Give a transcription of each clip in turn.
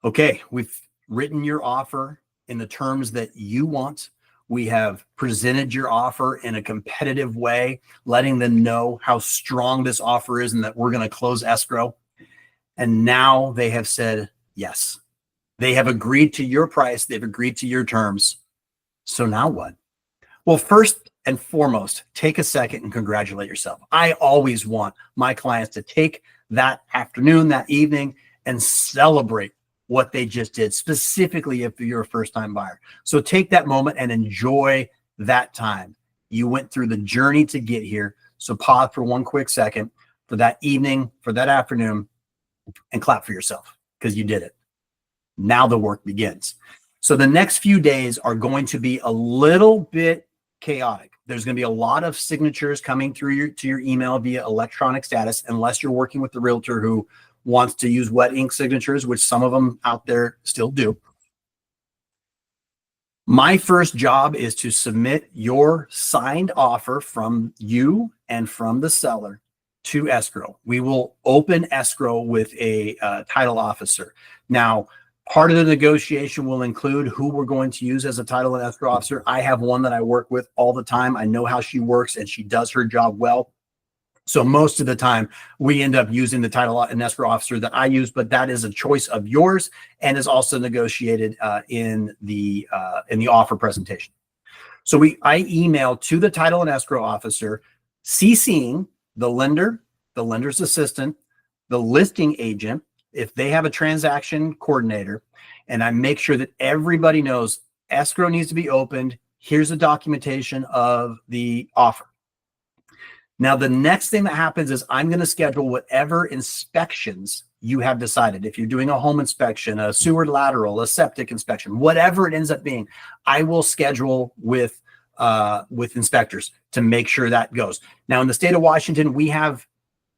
Okay, we've written your offer in the terms that you want. We have presented your offer in a competitive way, letting them know how strong this offer is and that we're going to close escrow. And now they have said yes. They have agreed to your price. They've agreed to your terms. So now what? Well, first and foremost, take a second and congratulate yourself. I always want my clients to take that afternoon, that evening, and celebrate what they just did, specifically if you're a first-time buyer. So take that moment and enjoy that time. You went through the journey to get here. So pause for one quick second for that evening, for that afternoon, and clap for yourself because you did it. Now the work begins. So the next few days are going to be a little bit chaotic. There's going to be a lot of signatures coming through to your email via electronic status, unless you're working with the realtor who wants to use wet ink signatures, which some of them out there still do. My first job is to submit your signed offer from you and from the seller to escrow. We will open escrow with a title officer. Now, part of the negotiation will include who we're going to use as a title and escrow officer. I have one that I work with all the time. I know how she works and she does her job well. So most of the time we end up using the title and escrow officer that I use, but that is a choice of yours and is also negotiated in the offer presentation. So I email to the title and escrow officer, CCing the lender, the lender's assistant, the listing agent, if they have a transaction coordinator, and I make sure that everybody knows escrow needs to be opened. Here's the documentation of the offer. Now, the next thing that happens is I'm going to schedule whatever inspections you have decided. If you're doing a home inspection, a sewer lateral, a septic inspection, whatever it ends up being, I will schedule with inspectors to make sure that goes. Now, in the state of Washington, we have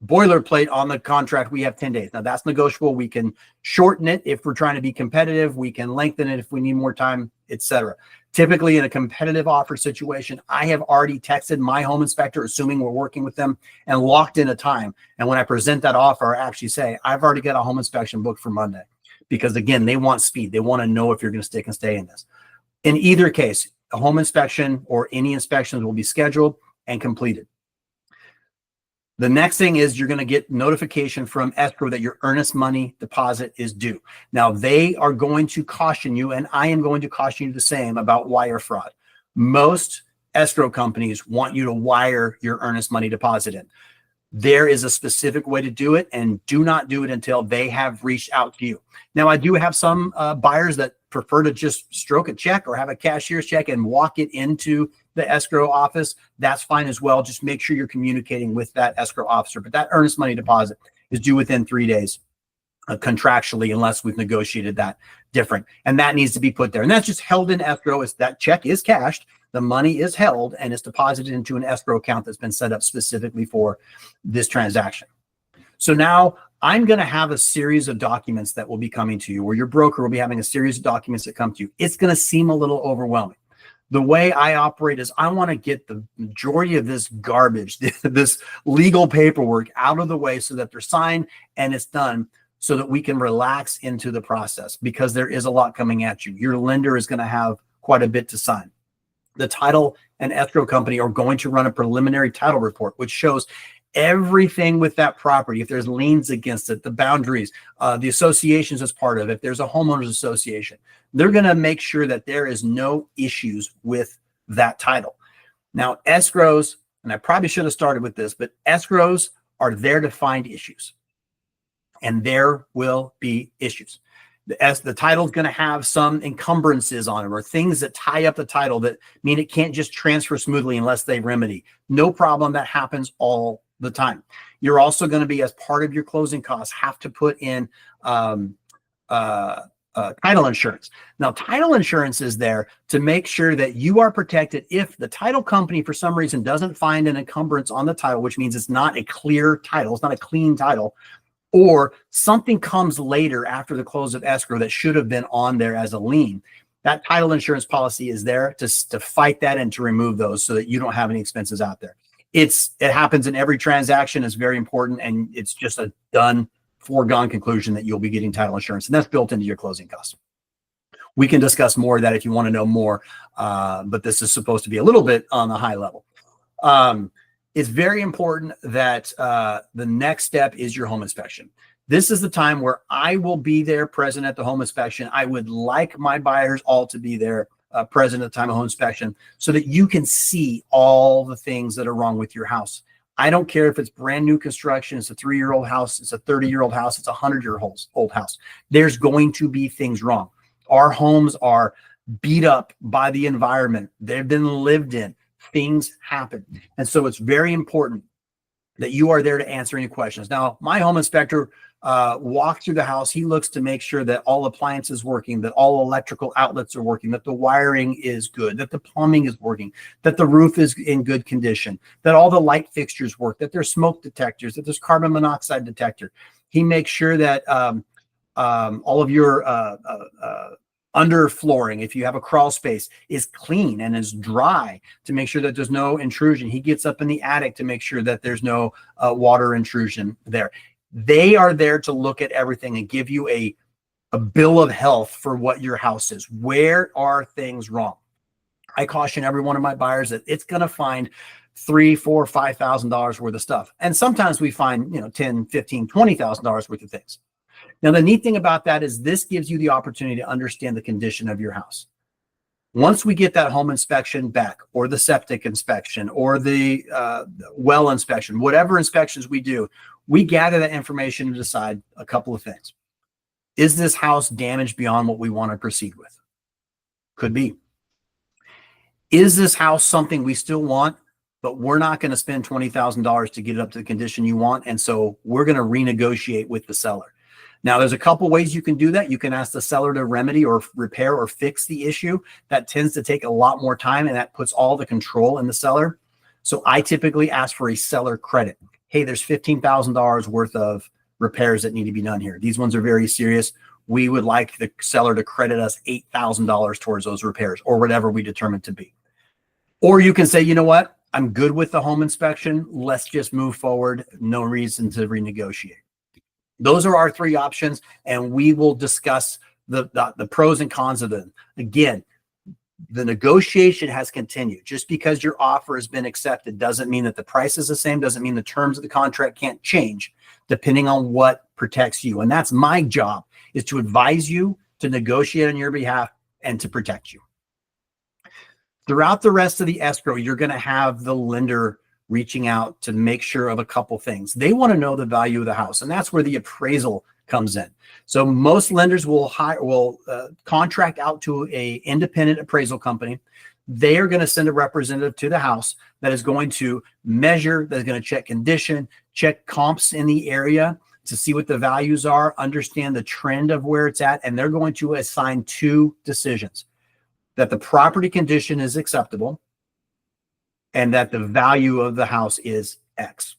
boilerplate on the contract. We have 10 days. Now, that's negotiable. We can shorten it if we're trying to be competitive. We can lengthen it if we need more time, etc. Typically, in a competitive offer situation, I have already texted my home inspector, assuming we're working with them, and locked in a time. And when I present that offer, I actually say, I've already got a home inspection booked for Monday. Because again, they want speed. They want to know if you're going to stick and stay in this. In either case, a home inspection or any inspections will be scheduled and completed. The next thing is you're going to get notification from escrow that your earnest money deposit is due. Now, they are going to caution you, and I am going to caution you the same about wire fraud. Most escrow companies want you to wire your earnest money deposit in. There is a specific way to do it, and do not do it until they have reached out to you. Now, I do have some buyers that prefer to just stroke a check or have a cashier's check and walk it into the escrow office. That's fine as well. Just make sure you're communicating with that escrow officer. But that earnest money deposit is due within 3 days contractually, unless we've negotiated that different. And that needs to be put there. And that's just held in escrow. It's that check is cashed. The money is held and it's deposited into an escrow account that's been set up specifically for this transaction. So now I'm going to have a series of documents that will be coming to you, or your broker will be having a series of documents that come to you. It's going to seem a little overwhelming. The way I operate is I want to get the majority of this garbage, this legal paperwork out of the way so that they're signed and it's done, so that we can relax into the process, because there is a lot coming at you. Your lender is going to have quite a bit to sign. The title and escrow company are going to run a preliminary title report, which shows everything with that property. If there's liens against it, the boundaries, the associations as part of it, if there's a homeowners association, they're going to make sure that there is no issues with that title. Now, escrows, and I probably should have started with this, but escrows are there to find issues, and there will be issues. The title is going to have some encumbrances on it, or things that tie up the title that mean it can't just transfer smoothly unless they remedy. No problem. That happens all the time. You're also going to be, as part of your closing costs, have to put in title insurance. Now, title insurance is there to make sure that you are protected if the title company, for some reason, doesn't find an encumbrance on the title, which means it's not a clear title, it's not a clean title, or something comes later after the close of escrow that should have been on there as a lien. That title insurance policy is there to fight that and to remove those so that you don't have any expenses out there. It happens in every transaction. It's very important, and it's just a done foregone conclusion that you'll be getting title insurance, and that's built into your closing costs. We can discuss more of that if you want to know more, but this is supposed to be a little bit on the high level. It's very important that the next step is your home inspection. This is the time where I will be there present at the home inspection. I would like my buyers all to be there present at the time of home inspection so that you can see all the things that are wrong with your house. I don't care if it's brand new construction, it's a 3-year-old house, it's a 30-year-old house, it's a 100-year-old house. There's going to be things wrong. Our homes are beat up by the environment. They've been lived in. Things happen. And so it's very important that you are there to answer any questions. Now, my home inspector walks through the house. He looks to make sure that all appliances working, that all electrical outlets are working, that the wiring is good, that the plumbing is working, that the roof is in good condition, that all the light fixtures work, that there's smoke detectors, that there's carbon monoxide detector. He makes sure that all of your under flooring, if you have a crawl space, is clean and is dry to make sure that there's no intrusion. He gets up in the attic to make sure that there's no water intrusion there. They are there to look at everything and give you a bill of health for what your house is. Where are things wrong? I caution every one of my buyers that it's going to find $3,000, $4,000, $5,000 worth of stuff. And sometimes we find, $10,000, $15,000, $20,000 worth of things. Now, the neat thing about that is this gives you the opportunity to understand the condition of your house. Once we get that home inspection back, or the septic inspection, or the well inspection, whatever inspections we do, we gather that information to decide a couple of things. Is this house damaged beyond what we want to proceed with? Could be. Is this house something we still want, but we're not going to spend $20,000 to get it up to the condition you want, and so we're going to renegotiate with the seller? Now, there's a couple ways you can do that. You can ask the seller to remedy or repair or fix the issue. That tends to take a lot more time, and that puts all the control in the seller. So I typically ask for a seller credit. Hey, there's $15,000 worth of repairs that need to be done here. These ones are very serious. We would like the seller to credit us $8,000 towards those repairs, or whatever we determine to be. Or you can say, you know what? I'm good with the home inspection. Let's just move forward. No reason to renegotiate. Those are our three options, and we will discuss the pros and cons of them. Again, the negotiation has continued. Just because your offer has been accepted doesn't mean that the price is the same, doesn't mean the terms of the contract can't change depending on what protects you. And that's my job, is to advise you, to negotiate on your behalf, and to protect you. Throughout the rest of the escrow, you're going to have the lender reaching out to make sure of a couple things. They want to know the value of the house, and that's where the appraisal comes in. So most lenders will contract out to a independent appraisal company. They are going to send a representative to the house that is going to measure, that is going to check condition, check comps in the area to see what the values are, understand the trend of where it's at, and they're going to assign two decisions: that the property condition is acceptable and that the value of the house is X.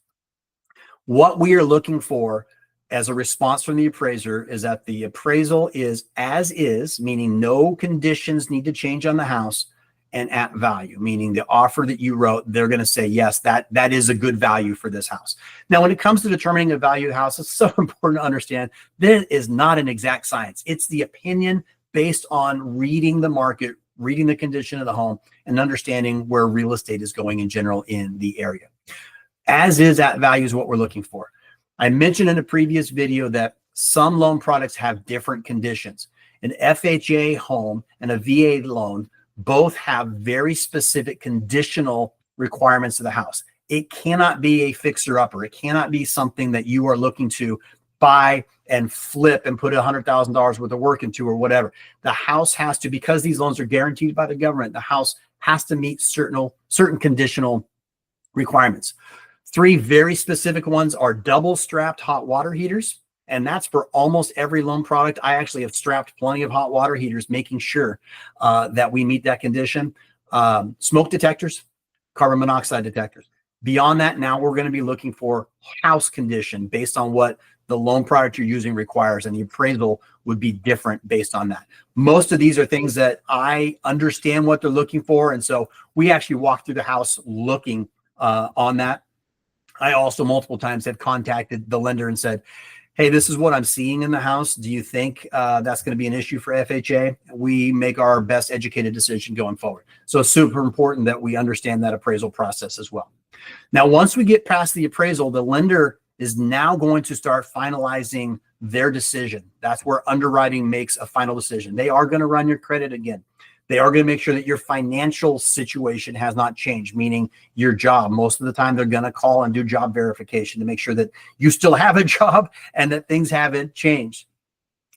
What we are looking for as a response from the appraiser is that the appraisal is as is, meaning no conditions need to change on the house, and at value, meaning the offer that you wrote, they're going to say, yes, that is a good value for this house. Now, when it comes to determining the value of the house, it's so important to understand that is not an exact science. It's the opinion based on reading the market, reading the condition of the home, and understanding where real estate is going in general in the area. As is, at value is what we're looking for. I mentioned in a previous video that some loan products have different conditions. An FHA home and a VA loan both have very specific conditional requirements of the house. It cannot be a fixer-upper. It cannot be something that you are looking to buy and flip and put $100,000 worth of work into, or whatever. The house has to, because these loans are guaranteed by the government, the house has to meet certain conditional requirements. Three very specific ones are double strapped hot water heaters, and that's for almost every loan product. I actually have strapped plenty of hot water heaters, making sure that we meet that condition. Smoke detectors, carbon monoxide detectors. Beyond that, now we're going to be looking for house condition based on what the loan product you're using requires, and the appraisal would be different based on that. Most of these are things that I understand what they're looking for, and so we actually walk through the house looking on that. I also multiple times have contacted the lender and said, hey, this is what I'm seeing in the house. Do you think that's going to be an issue for FHA? We make our best educated decision going forward. So it's super important that we understand that appraisal process as well. Now, once we get past the appraisal, the lender is now going to start finalizing their decision. That's where underwriting makes a final decision. They are going to run your credit again. They are going to make sure that your financial situation has not changed, meaning your job. Most of the time, they're going to call and do job verification to make sure that you still have a job and that things haven't changed.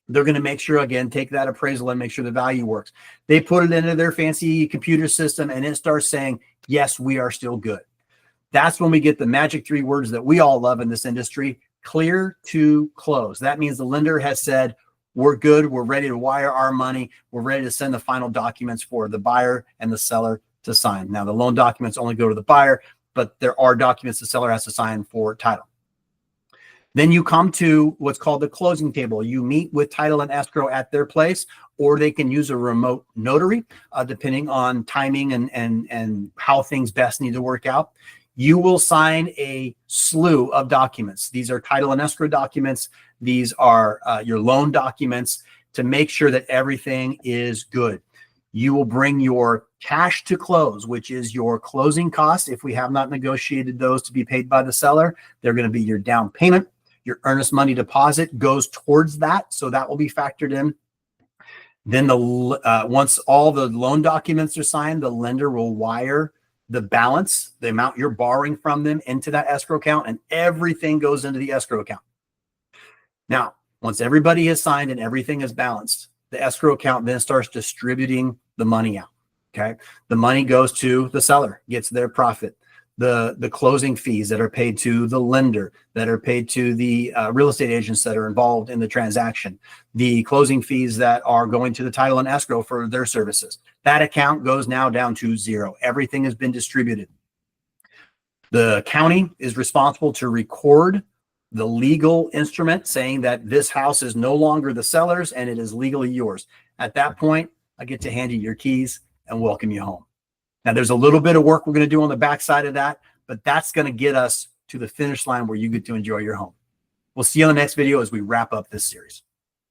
They're going to make sure, again, take that appraisal and make sure the value works. They put it into their fancy computer system and it starts saying, yes, we are still good. That's when we get the magic 3 words that we all love in this industry: clear to close. That means the lender has said, we're good. We're ready to wire our money. We're ready to send the final documents for the buyer and the seller to sign. Now, the loan documents only go to the buyer, but there are documents the seller has to sign for title. Then you come to what's called the closing table. You meet with title and escrow at their place, or they can use a remote notary, depending on timing and how things best need to work out. You will sign a slew of documents. These are title and escrow documents. These are your loan documents to make sure that everything is good. You will bring your cash to close, which is your closing costs. If we have not negotiated those to be paid by the seller, they're going to be your down payment. Your earnest money deposit goes towards that, so that will be factored in. Then once all the loan documents are signed, the lender will wire the balance, the amount you're borrowing from them, into that escrow account, and everything goes into the escrow account. Now, once everybody has signed and everything is balanced, the escrow account then starts distributing the money out. Okay. The money goes to the seller, gets their profit. The closing fees that are paid to the lender, that are paid to the real estate agents that are involved in the transaction, the closing fees that are going to the title and escrow for their services. That account goes now down to 0. Everything has been distributed. The county is responsible to record the legal instrument saying that this house is no longer the seller's and it is legally yours. At that point, I get to hand you your keys and welcome you home. Now, there's a little bit of work we're going to do on the backside of that, but that's going to get us to the finish line where you get to enjoy your home. We'll see you on the next video as we wrap up this series.